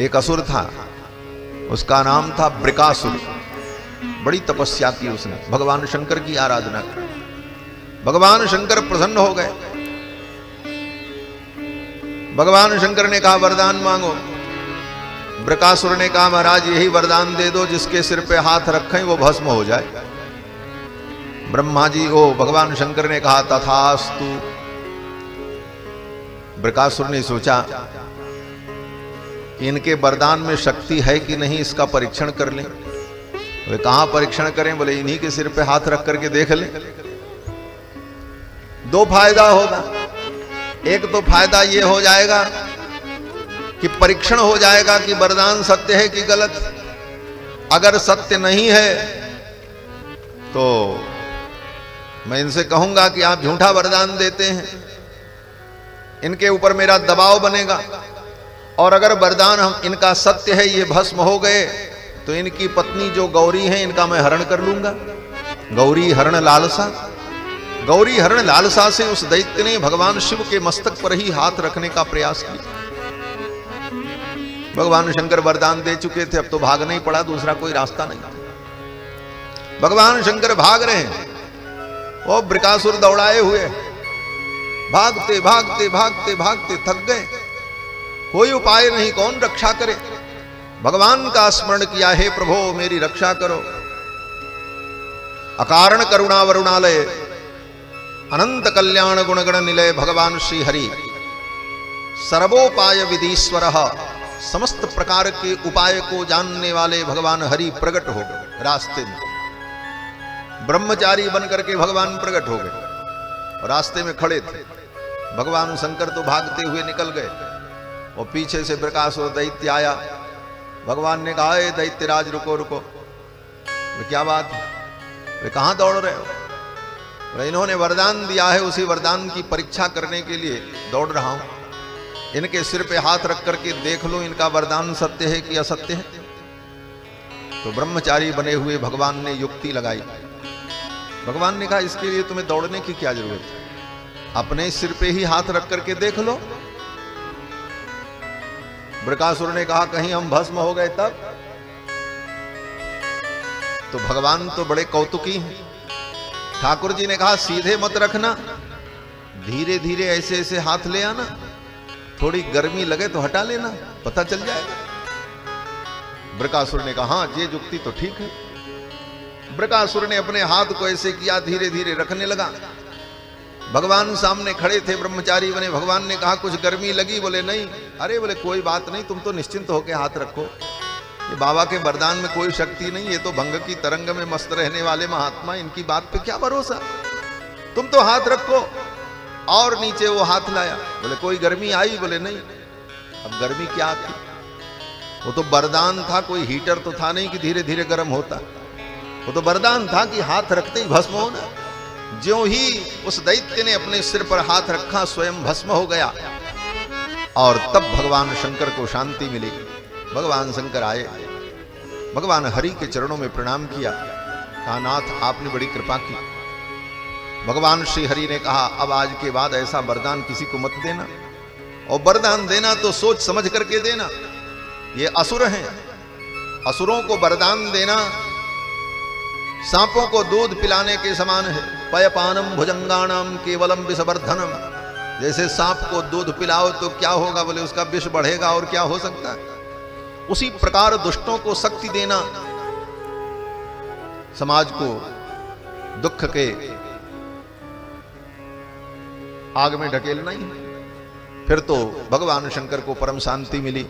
एक असुर था, उसका नाम था ब्रिकासुर। बड़ी तपस्या की उसने, भगवान शंकर की आराधना की। भगवान शंकर प्रसन्न हो गए। भगवान शंकर ने कहा वरदान मांगो। ब्रिकासुर ने कहा महाराज यही वरदान दे दो, जिसके सिर पे हाथ रखें वो भस्म हो जाए। ब्रह्मा जी भगवान शंकर ने कहा तथास्तु। ब्रिकासुर ने सोचा कि इनके वरदान में शक्ति है कि नहीं, इसका परीक्षण कर लें। वे कहां परीक्षण करें? बोले इन्हीं के सिर पे हाथ रख करके देख लें। दो फायदा होगा। एक तो फायदा ये हो जाएगा कि परीक्षण हो जाएगा कि वरदान सत्य है कि गलत। अगर सत्य नहीं है तो मैं इनसे कहूंगा कि आप झूठा वरदान देते हैं, इनके ऊपर मेरा दबाव बनेगा। और अगर वरदान हम इनका सत्य है, ये भस्म हो गए, तो इनकी पत्नी जो गौरी है इनका मैं हरण कर लूंगा। गौरी हरण लालसा। गौरी हरण लालसा से उस दैत्य ने भगवान शिव के मस्तक पर ही हाथ रखने का प्रयास किया। भगवान शंकर वरदान दे चुके थे, अब तो भागना ही पड़ा, दूसरा कोई रास्ता नहीं। भगवान शंकर भाग रहे हैं, वो ब्रिकासुर दौड़ाए हुए भागते भागते भागते भागते थक गए। कोई उपाय नहीं, कौन रक्षा करे? भगवान का स्मरण किया, हे प्रभु मेरी रक्षा करो। अकारण करुणा वरुणालय अनंत कल्याण गुणगण निलय भगवान श्री हरि सर्वोपाय विधीश्वर। समस्त प्रकार के उपाय को जानने वाले भगवान हरि प्रकट हो गए रास्ते में। ब्रह्मचारी बनकर के भगवान प्रकट हो गए। रास्ते में खड़े थे भगवान शंकर, तो भागते हुए निकल गए। और पीछे से ब्रिकासुर दैत्य आया। भगवान ने कहा हे दैत्यराज रुको रुको। वे क्या बात है? वे कहां दौड़ रहे हो? वे इन्होंने वरदान दिया है, उसी वरदान की परीक्षा करने के लिए दौड़ रहा हूं। इनके सिर पे हाथ रख करके देख लो इनका वरदान सत्य है कि असत्य है। तो ब्रह्मचारी बने हुए भगवान ने युक्ति लगाई। भगवान ने कहा इसके लिए तुम्हें दौड़ने की क्या जरूरत है, अपने सिर पे ही हाथ रख करके देख लो। ब्रिकासुर ने कहा कहीं हम भस्म हो गए तब? तो भगवान तो बड़े कौतुकी हैं। ठाकुर जी ने कहा सीधे मत रखना, धीरे धीरे ऐसे ऐसे हाथ ले आना, थोड़ी गर्मी लगे तो हटा लेना, पता चल जाएगा। ब्रिकासुर ने कहा हाँ ये युक्ति तो ठीक है। ब्रिकासुर ने अपने हाथ को ऐसे किया, धीरे धीरे रखने लगा। भगवान सामने खड़े थे, ब्रह्मचारी बने। भगवान ने कहा कुछ गर्मी लगी? बोले नहीं। अरे बोले कोई बात नहीं, तुम तो निश्चिंत होकर हाथ रखो, ये बाबा के वरदान में कोई शक्ति नहीं, ये तो भंग की तरंग में मस्त रहने वाले महात्मा, इनकी बात पे क्या भरोसा, तुम तो हाथ रखो। और नीचे वो हाथ लाया। बोले कोई गर्मी आई? बोले नहीं। अब गर्मी क्या थी? वो तो वरदान था, कोई हीटर तो था नहीं कि धीरे धीरे गर्म होता। वो तो वरदान था कि हाथ रखते ही भस्म होना। ज्यों ही उस दैत्य ने अपने सिर पर हाथ रखा, स्वयं भस्म हो गया। और तब भगवान शंकर को शांति मिली। भगवान शंकर आए, भगवान हरि के चरणों में प्रणाम किया, कहा नाथ आपने बड़ी कृपा की। भगवान श्री हरि ने कहा अब आज के बाद ऐसा वरदान किसी को मत देना, और वरदान देना तो सोच समझ करके देना। ये असुर हैं, असुरों को वरदान देना सांपों को दूध पिलाने के समान है। पयपानम भुजंगाणाम केवलम विषवर्धनम। जैसे सांप को दूध पिलाओ तो क्या होगा? बोले उसका विष बढ़ेगा, और क्या हो सकता है। उसी प्रकार दुष्टों को शक्ति देना, समाज को दुख के आग में ढकेलना ही। फिर तो भगवान शंकर को परम शांति मिली।